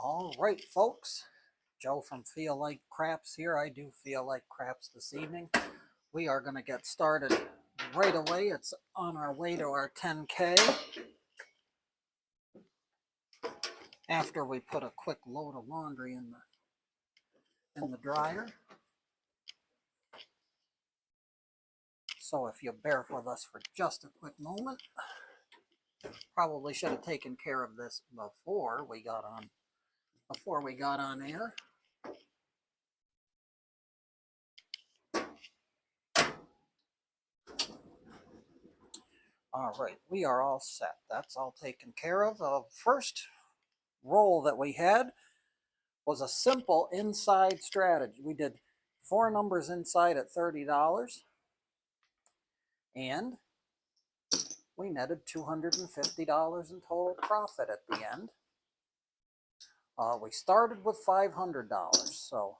All right, folks. Joe from Feel Like Craps here. I do feel like craps this evening. We are going to get started right away. It's on our way to our 10K. After we put a quick load of laundry in the dryer. So if you bear with us for just a quick moment, probably should have taken care of this before we got on air. All right, we are all set. That's all taken care of. The first roll that we had was a simple inside strategy. We did 4 numbers inside at $30, and we netted $250 in total profit at the end. We started with $500, so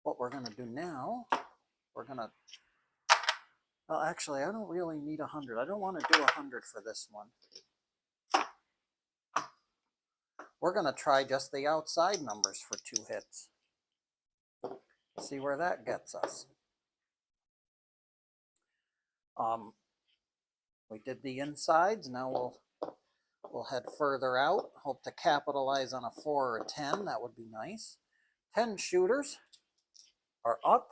what we're going to do now, we're going to, well, actually, I don't really need 100. I don't want to do 100 for this one. We're going to try just the outside numbers for 2 hits. See where that gets us. We did the insides. Now we'll head further out. Hope to capitalize on a 4 or a 10. That would be nice. 10 shooters are up.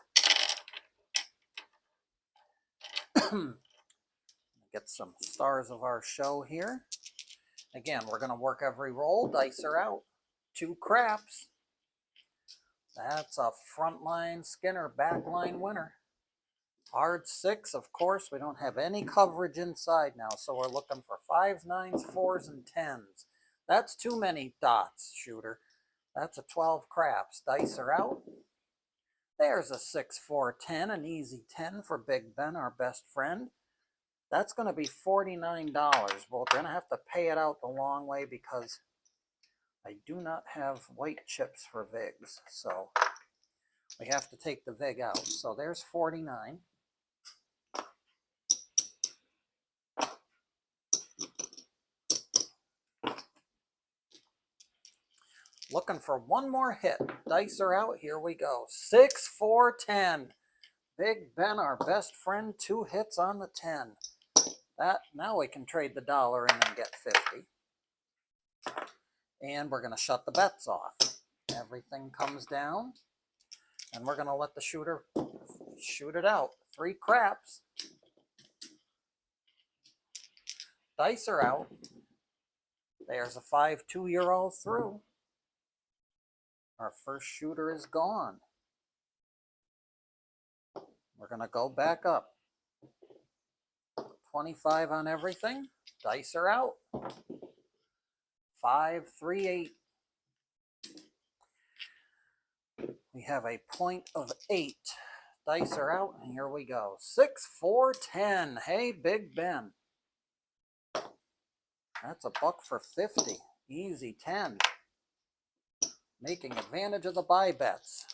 Get some stars of our show here. Again, we're going to work every roll. Dice are out. 2 craps. That's a frontline Skinner backline winner. Hard 6, of course. We don't have any coverage inside now, so we're looking for 5s, 9s, 4s, and 10s. That's too many dots, shooter. That's a 12 craps. Dice are out. There's a 6, 4, 10, an easy 10 for Big Ben, our best friend. That's going to be $49. Well, we're going to have to pay it out the long way because I do not have white chips for VIGs, so we have to take the VIG out. So there's 49. Looking for one more hit. Dice are out. Here we go. 6, 4, 10. Big Ben, our best friend, 2 hits on the 10. Now we can trade the dollar in and get 50. And we're going to shut the bets off. Everything comes down. And we're going to let the shooter shoot it out. 3 craps. Dice are out. There's a 5, 2-year all through. Our first shooter is gone. We're going to go back up. 25 on everything. Dice are out. 5, 3, 8. We have a point of 8. Dice are out, and here we go. 6, 4, 10. Hey, Big Ben. That's a buck for 50. Easy 10. Making advantage of the buy bets.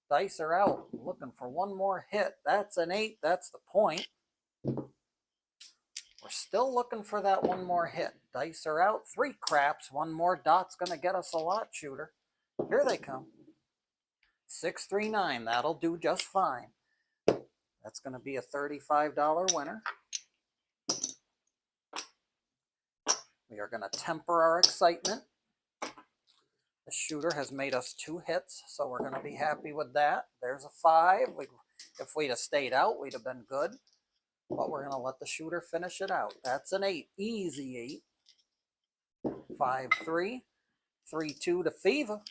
Dice are out. Looking for one more hit. That's an 8. That's the point. We're still looking for that one more hit. Dice are out. 3 craps. One more dot's going to get us a lot, shooter. Here they come. 6, 3, 9. That'll do just fine. That's going to be a $35 winner. We are going to temper our excitement. The shooter has made us 2 hits, so we're going to be happy with that. There's a 5. If we'd have stayed out, we'd have been good. But we're going to let the shooter finish it out. That's an 8. Easy 8. 5, 3. 3, 2 to Fever.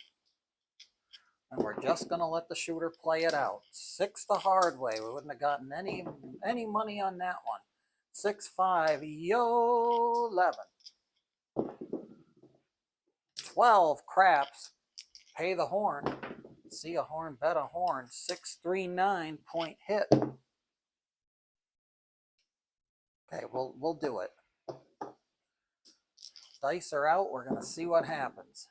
And we're just going to let the shooter play it out. 6 the hard way. We wouldn't have gotten any money on that one. 6, 5. Yo, 11. 12 craps. Pay the horn. See a horn, bet a horn. 6, 3, 9 point hit. Okay, we'll do it. Dice are out. We're going to see what happens.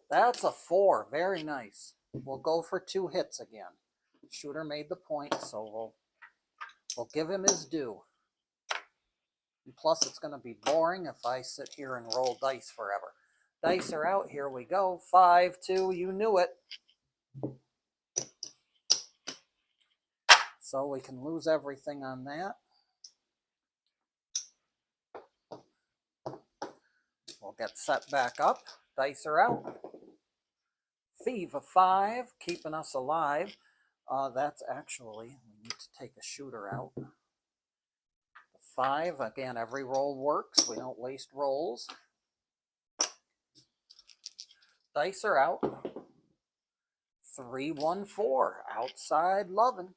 That's a 4. Very nice. We'll go for 2 hits again. Shooter made the point, so we'll give him his due. And plus, it's going to be boring if I sit here and roll dice forever. Dice are out. Here we go. 5, 2. You knew it. So we can lose everything on that. We'll get set back up. Dice are out. Thief of 5, keeping us alive. That's actually, we need to take a shooter out. 5, again, every roll works. We don't waste rolls. Dice are out. 3, 1, 4, outside loving.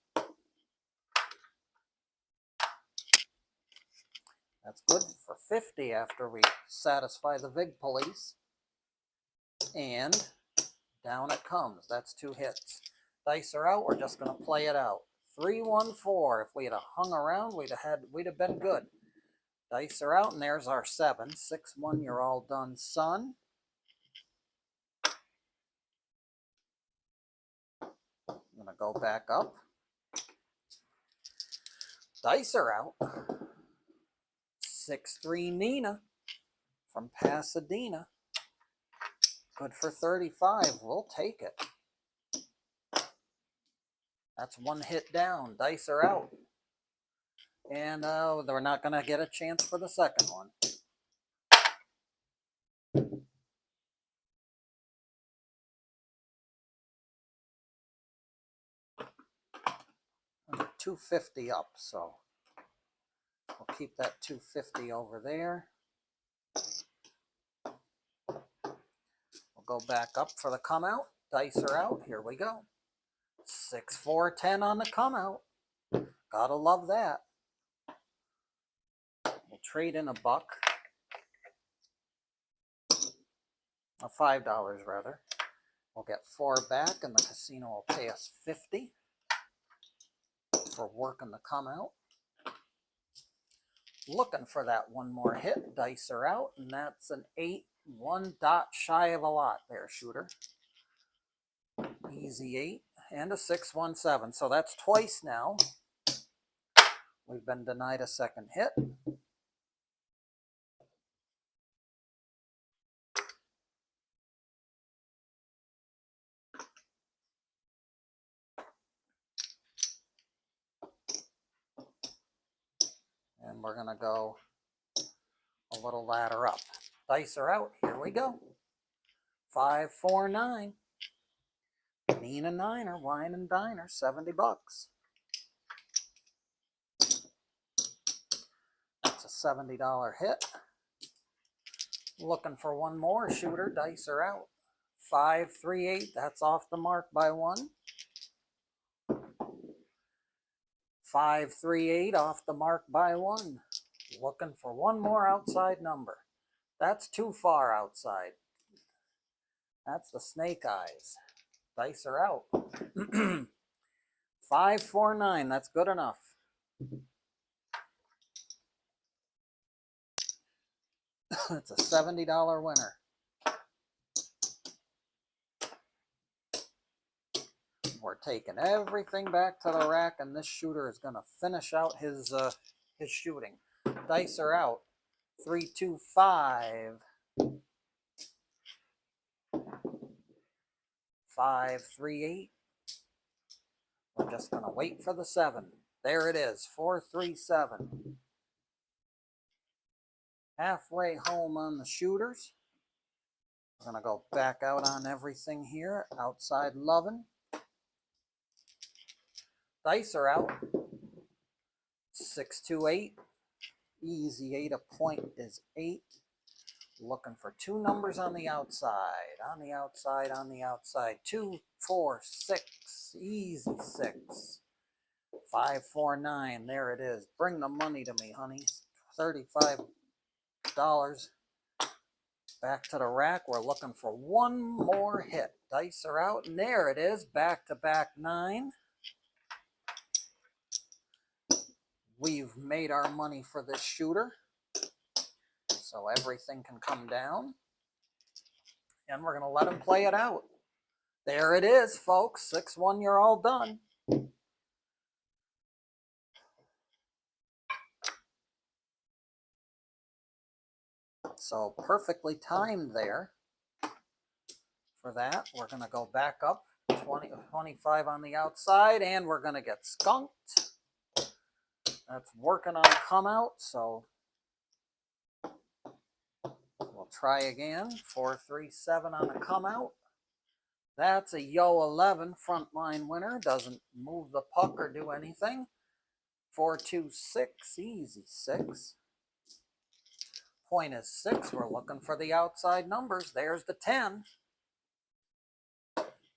That's good for 50 after we satisfy the Vig police. And down it comes. That's 2 hits. Dice are out. We're just going to play it out. 3, 1, 4. If we had hung around, we'd have been good. Dice are out, and there's our 7. 6, 1. You're all done, son. I'm going to go back up. Dice are out. 6, 3. Nina from Pasadena. Good for 35. We'll take it. That's 1 hit down. Dice are out. And they're not going to get a chance for the second one. I'm 250 up, so we'll keep that 250 over there. We'll go back up for the come out. Dice are out. Here we go. 6, 4, 10 on the come out. Gotta love that. We'll trade in a buck. $5 rather. We'll get 4 back, and the casino will pay us 50 for working the come out. Looking for that one more hit. Dice are out, and that's an 8, 1 dot shy of a lot there, shooter. Easy 8 and a 6, 1, 7. So that's twice now. We've been denied a second hit. And we're going to go a little ladder up. Dice are out. Here we go. 5, 4, 9. Nina Niner, wine and diner, 70 bucks. That's a $70 hit. Looking for one more, shooter. Dice are out. 5, 3, 8. That's off the mark by 1. 5, 3, 8 off the mark by 1. Looking for one more outside number. That's too far outside. That's the snake eyes. Dice are out. 5, 4, 9. That's good enough. It's a $70 winner. We're taking everything back to the rack, and this shooter is going to finish out his shooting. Dice are out. 3, 2, 5. 5, 3, 8. We're just going to wait for the 7. There it is. 4, 3, 7. Halfway home on the shooters. We're going to go back out on everything here. Outside loving. Dice are out. 6, 2, 8. Easy 8. A point is 8. Looking for 2 numbers on the outside. On the outside, on the outside. 2, 4, 6. Easy 6. 5, 4, 9. There it is. Bring the money to me, honey. $35. Back to the rack. We're looking for one more hit. Dice are out, and there it is. Back-to-back 9. We've made our money for this shooter. So everything can come down. And we're going to let him play it out. There it is, folks. 6, 1, you're all done. So perfectly timed there for that. We're going to go back up 20, 25 on the outside, and we're going to get skunked. That's working on come out, so we'll try again. 4-3-7 on a come out. That's a Yo 11 frontline winner. Doesn't move the puck or do anything. 4-2-6, easy 6. Point is 6. We're looking for the outside numbers. There's the 10.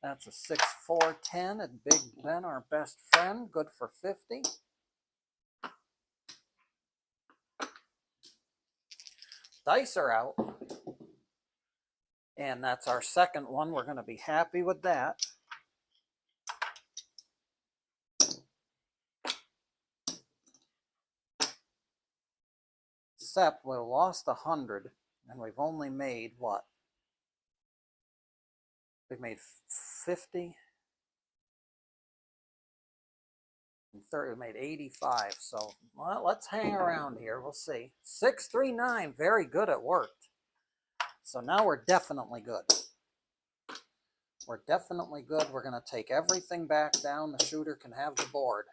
That's a 6-4-10 at Big Ben, our best friend. Good for 50. Dice are out. And that's our second one. We're going to be happy with that. Except we lost 100, and we've only made what? We've made 50 and 30. We made 85. So well, let's hang around here. We'll see. 639. Very good. It worked. So now we're definitely good. We're definitely good. We're going to take everything back down. The shooter can have the board.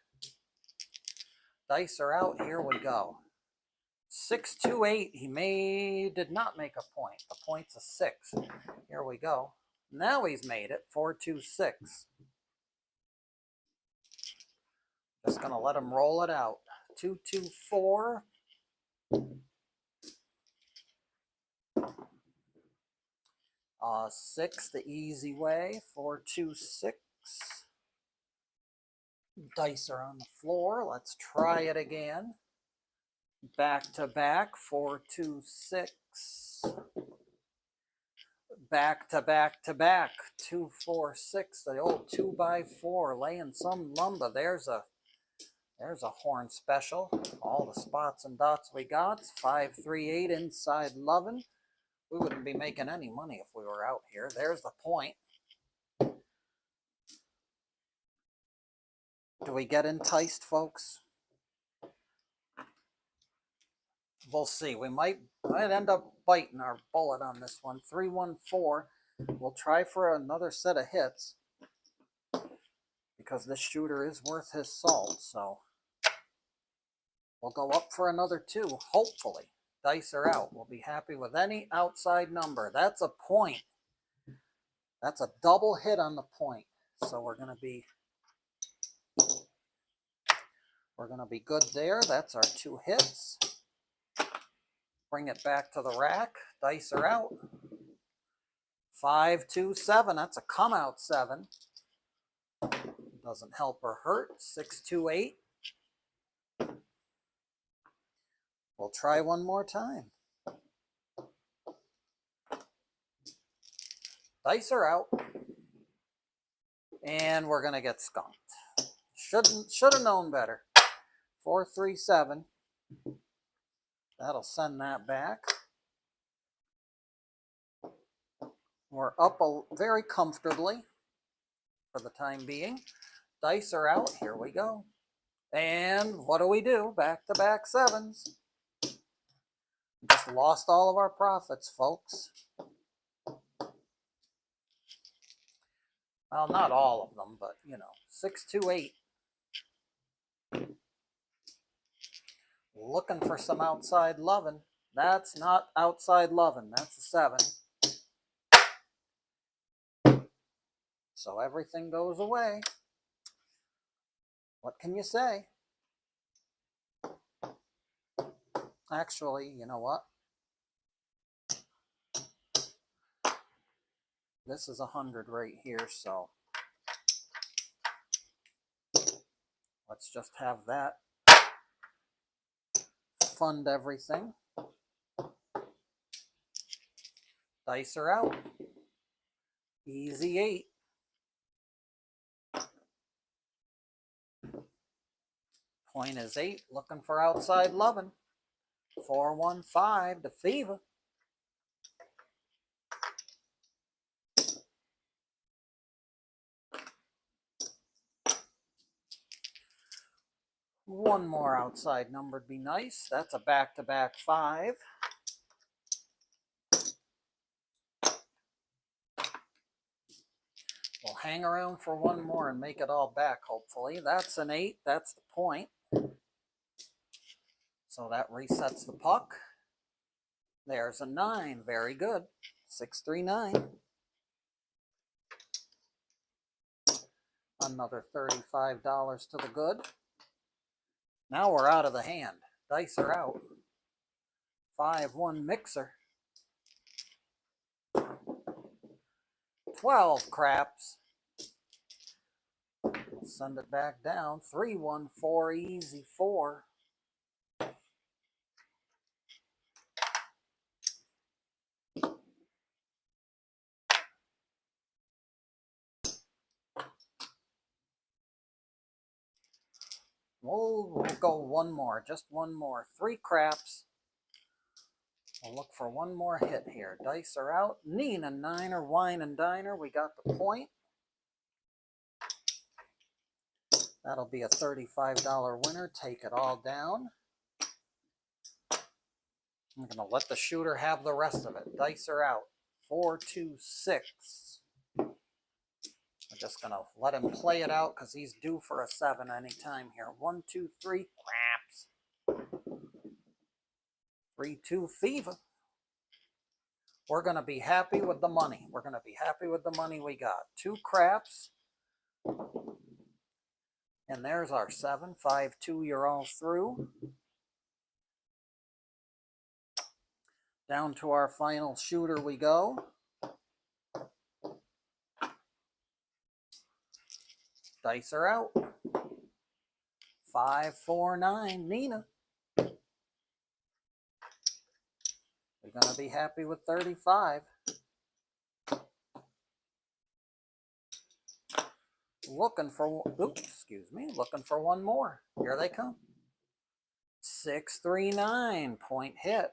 Dice are out. Here we go. 6-2-8. He did not make a point. The point's a 6. Here we go. Now he's made it. 4-2-6. Just going to let him roll it out. 2-2-4. 6 the easy way. 4-2-6. Dice are on the floor. Let's try it again. Back to back. 4-2-6. Back to back to back. 2-4-6. The old 2x4 laying some lumber. There's a horn special. All the spots and dots we got. 5-3-8 inside loving. We wouldn't be making any money if we were out here. There's the point. Do we get enticed, folks? We'll see. We might end up biting our bullet on this one. 3-1-4. We'll try for another set of hits because this shooter is worth his salt. So we'll go up for another 2, hopefully. Dice are out. We'll be happy with any outside number. That's a point. That's a double hit on the point. So we're going to be good there. That's our 2 hits. Bring it back to the rack. Dice are out. 5-2-7. That's a come out 7. Doesn't help or hurt. 6-2-8. We'll try one more time. Dice are out. And we're going to get skunked. Should have known better. 4-3-7. That'll send that back. We're up very comfortably for the time being. Dice are out. Here we go. And what do? Back-to-back 7s. Just lost all of our profits, folks. Well, not all of them, but, 6-2-8. Looking for some outside loving. That's not outside loving. That's a 7. So everything goes away. What can you say? Actually, you know what? This is 100 right here, so let's just have that fund everything. Dice are out. Easy 8. Point is 8. Looking for outside loving. 4-1-5 to Fever. One more outside number would be nice. That's a back-to-back 5. We'll hang around for one more and make it all back, hopefully. That's an 8. That's the point. So that resets the puck. There's a 9. Very good. 639. Another $35 to the good. Now we're out of the hand. Dice are out. 5-1 mixer. 12 craps. We'll send it back down. 3-1-4 easy 4. We'll go one more, just one more. 3 craps. We'll look for one more hit here. Dice are out. Nina Niner, Wine and Diner. We got the point. That'll be a $35 winner. Take it all down. I'm going to let the shooter have the rest of it. Dice are out. 4, 2, 6. I'm just going to let him play it out because he's due for a 7 anytime here. 1, 2, 3. Craps. 3, 2. Fever. We're going to be happy with the money. We're going to be happy with the money we got. 2 craps. And there's our 7. 5, 2. You're all through. Down to our final shooter we go. Dice are out. 5, 4, 9. Nina. We're going to be happy with 35. Looking for, looking for one more. Here they come. 639, point hit.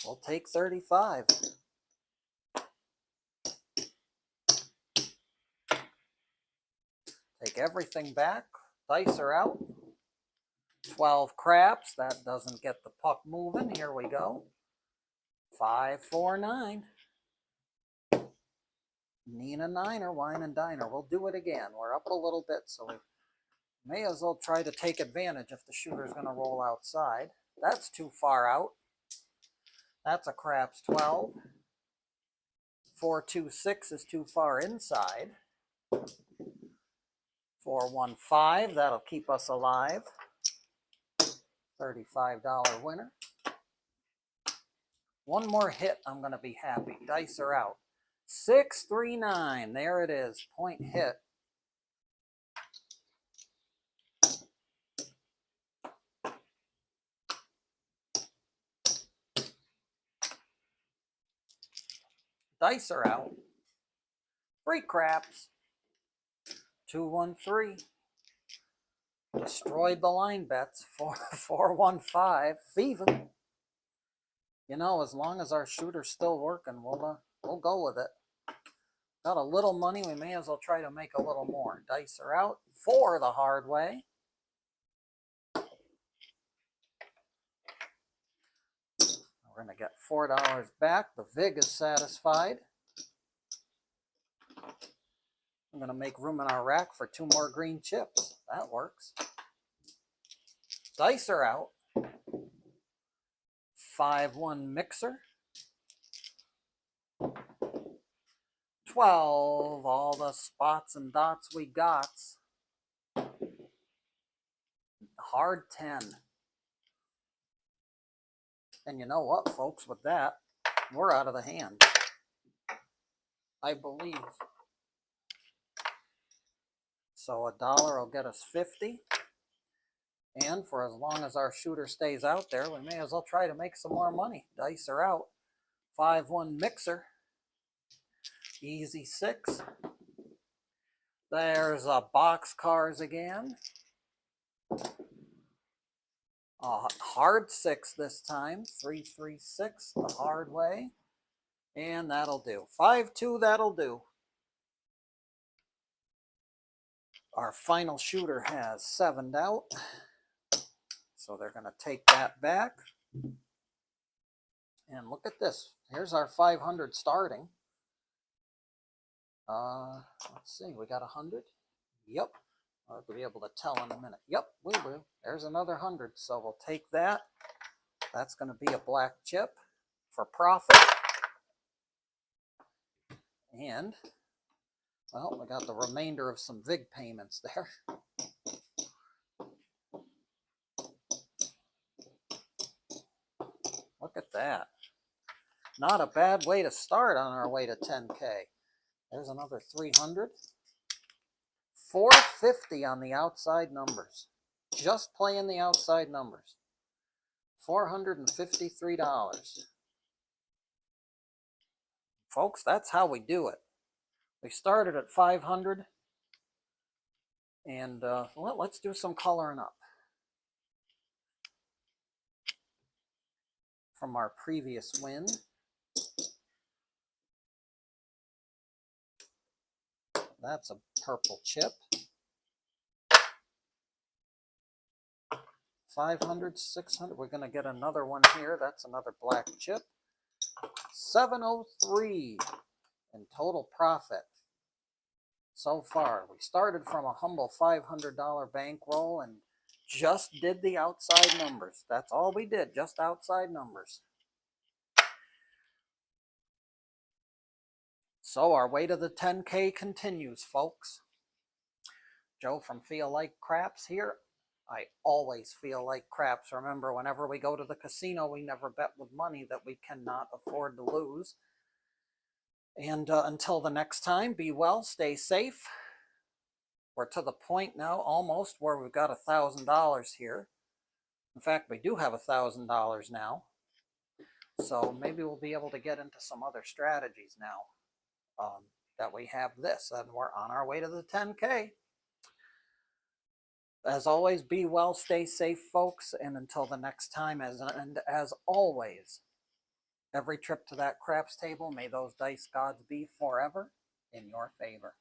We'll take 35. Take everything back. Dice are out. 12 craps. That doesn't get the puck moving. Here we go. 5, 4, 9. Nina Niner, Wine and Diner. We'll do it again. We're up a little bit, so we may as well try to take advantage if the shooter's going to roll outside. That's too far out. That's a craps 12. 4, 2, 6 is too far inside. 4, 1, 5. That'll keep us alive. $35 winner. One more hit, I'm going to be happy. Dice are out. 639. There it is. Point hit. Dice are out. 3 craps. 2, 1, 3. Destroyed the line bets. 4, 4, 1, 5. Fever. You know, as long as our shooter's still working, we'll go with it. Got a little money. We may as well try to make a little more. Dice are out. 4 the hard way. We're going to get $4 back. The VIG is satisfied. I'm going to make room in our rack for 2 more green chips. That works. Dice are out. 5-1 mixer. 12. All the spots and dots we got. Hard 10. And you know what, folks, with that, we're out of the hand. I believe. So $1 will get us 50. And for as long as our shooter stays out there, we may as well try to make some more money. Dice are out. 5-1 mixer. Easy 6. There's a box cars again. Hard 6 this time. 3, 3, 6 the hard way. And that'll do. 5, 2, that'll do. Our final shooter has 7'd out. So they're going to take that back. And look at this. Here's our 500 starting. Let's see, we got 100. Yep. I'll be able to tell in a minute. Yep, we will. There's another 100. So we'll take that. That's going to be a black chip for profit. And, well, we got the remainder of some VIG payments there. Look at that. Not a bad way to start on our way to 10K. There's another 300. 450 on the outside numbers. Just playing the outside numbers. $453. Folks, that's how we do it. We started at 500. And well, let's do some coloring up from our previous win. That's a purple chip. 500, 600. We're going to get another one here. That's another black chip. 703 in total profit so far. We started from a humble $500 bankroll and just did the outside numbers. That's all we did, just outside numbers. So our way to the 10K continues, folks. Joe from Feel Like Craps here. I always feel like craps. Remember, whenever we go to the casino, we never bet with money that we cannot afford to lose. And until the next time, be well, stay safe. We're to the point now almost where we've got $1,000 here. In fact, we do have $1,000 now. So maybe we'll be able to get into some other strategies now that we have this. And we're on our way to the 10K. As always, be well, stay safe, folks. And until the next time, as always, every trip to that craps table, may those dice gods be forever in your favor.